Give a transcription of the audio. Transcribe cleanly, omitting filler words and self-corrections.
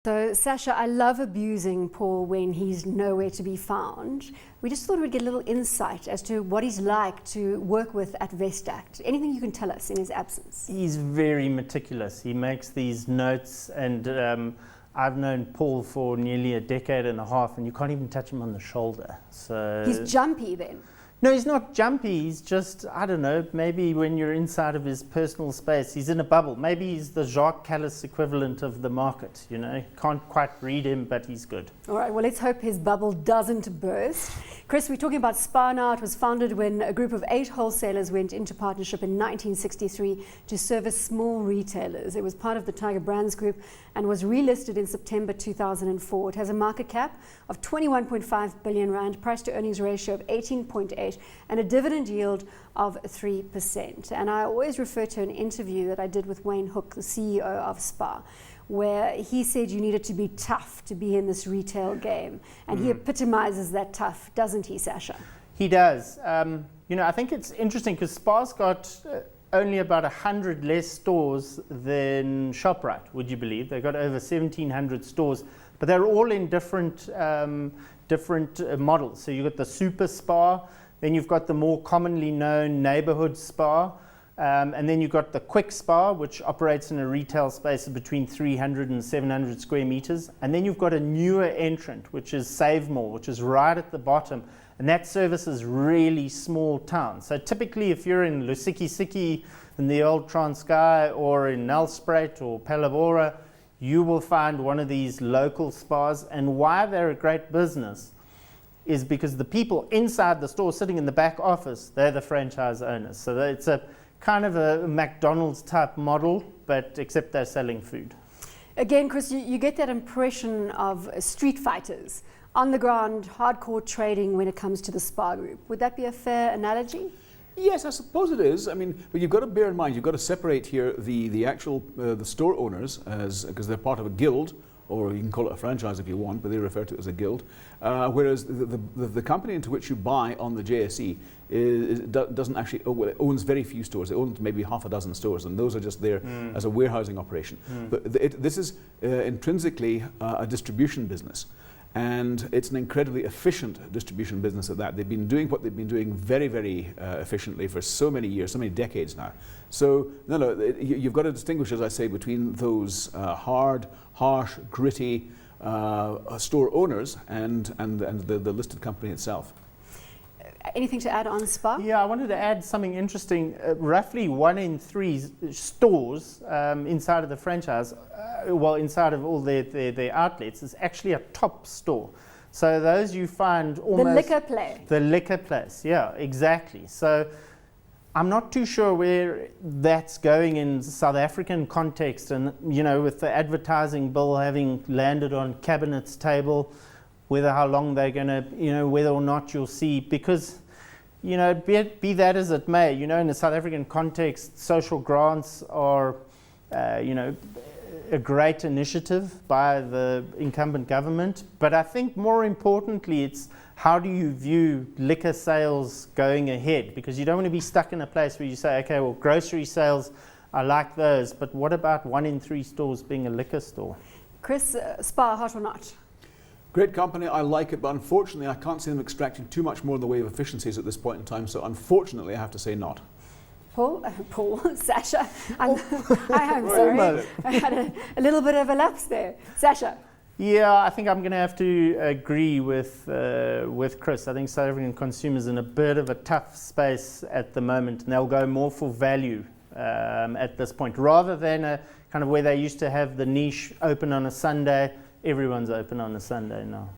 So, Sasha, I love abusing Paul when he's nowhere to be found. We just thought we'd get a little insight as to what he's like to work with at Vestact. Anything you can tell us in his absence? He's very meticulous. He makes these notes, and I've known Paul for nearly a decade and a half, and you can't even touch him on the shoulder. So he's jumpy then? No, he's not jumpy. He's just, I don't know, maybe when you're inside of his personal space, he's in a bubble. Maybe he's the Jacques Callis equivalent of the market, you know. Can't quite read him, but he's good. All right, well, let's hope his bubble doesn't burst. Chris, we're talking about Spar now. It was founded when a group of 8 wholesalers went into partnership in 1963 to service small retailers. It was part of the Tiger Brands Group and was relisted in September 2004. It has a market cap of 21.5 billion rand, price to earnings ratio of 18.8, and a dividend yield of 3%. And I always refer to an interview that I did with Wayne Hook, the CEO of Spar, where he said you needed to be tough to be in this retail game. And he epitomizes that tough, doesn't he, Sasha? He does. You know, I think it's interesting because Spar's got only about 100 less stores than ShopRite, would you believe? They've got over 1,700 stores, but they're all in different models. So you've got the super Spar, then you've got the more commonly known neighborhood Spar, and then you've got the quick Spar, which operates in a retail space of between 300 and 700 square meters. And then you've got a newer entrant, which is Save More, which is right at the bottom. And that services really small towns. So typically, if you're in Lusikisiki, in the old Transkei, or in Nelspruit or Palabora, you will find one of these local Spars. And why they're a great business is because the people inside the store sitting in the back office, they're the franchise owners. So it's a kind of a McDonald's type model, but except they're selling food. Again, Chris, you get that impression of street fighters, on the ground, hardcore trading when it comes to the Spar Group. Would that be a fair analogy? Yes, I suppose it is. I mean, but you've got to bear in mind, you've got to separate here the actual the store owners, because they're part of a guild, or you can call it a franchise if you want, but they refer to it as a guild. Whereas the company into which you buy on the JSE doesn't actually, it owns very few stores. It owns maybe half a dozen stores, and those are just there as a warehousing operation. But this is intrinsically a distribution business. And it's an incredibly efficient distribution business at that. They've been doing what they've been doing very, very efficiently for so many years, so many decades now. So, you've got to distinguish, as I say, between those hard, harsh, gritty store owners and the listed company itself. Anything to add on Spar? Yeah, I wanted to add something interesting. Roughly 1 in 3 stores inside of the franchise, inside of all their outlets, is actually a top store. So those you find almost... The liquor play. The liquor place, yeah, exactly. So I'm not too sure where that's going in South African context, and, you know, with the advertising bill having landed on Cabinet's table, whether how long they're going to, you know, whether or not you'll see, because, you know, be that as it may, you know, in the South African context, social grants are, you know, a great initiative by the incumbent government. But I think more importantly, it's how do you view liquor sales going ahead? Because you don't want to be stuck in a place where you say, okay, well, grocery sales, I like those, but what about 1 in 3 stores being a liquor store? Chris, Spar, hot or not? Great company, I like it, but unfortunately I can't see them extracting too much more in the way of efficiencies at this point in time, so unfortunately I have to say not. Paul, Sasha, I'm sorry, I had a little bit of a lapse there. Sasha? Yeah, I think I'm going to have to agree with Chris. I think South African consumers in a bit of a tough space at the moment, and they'll go more for value at this point, rather than a kind of where they used to have the niche open on a Sunday. Everyone's open on a Sunday now.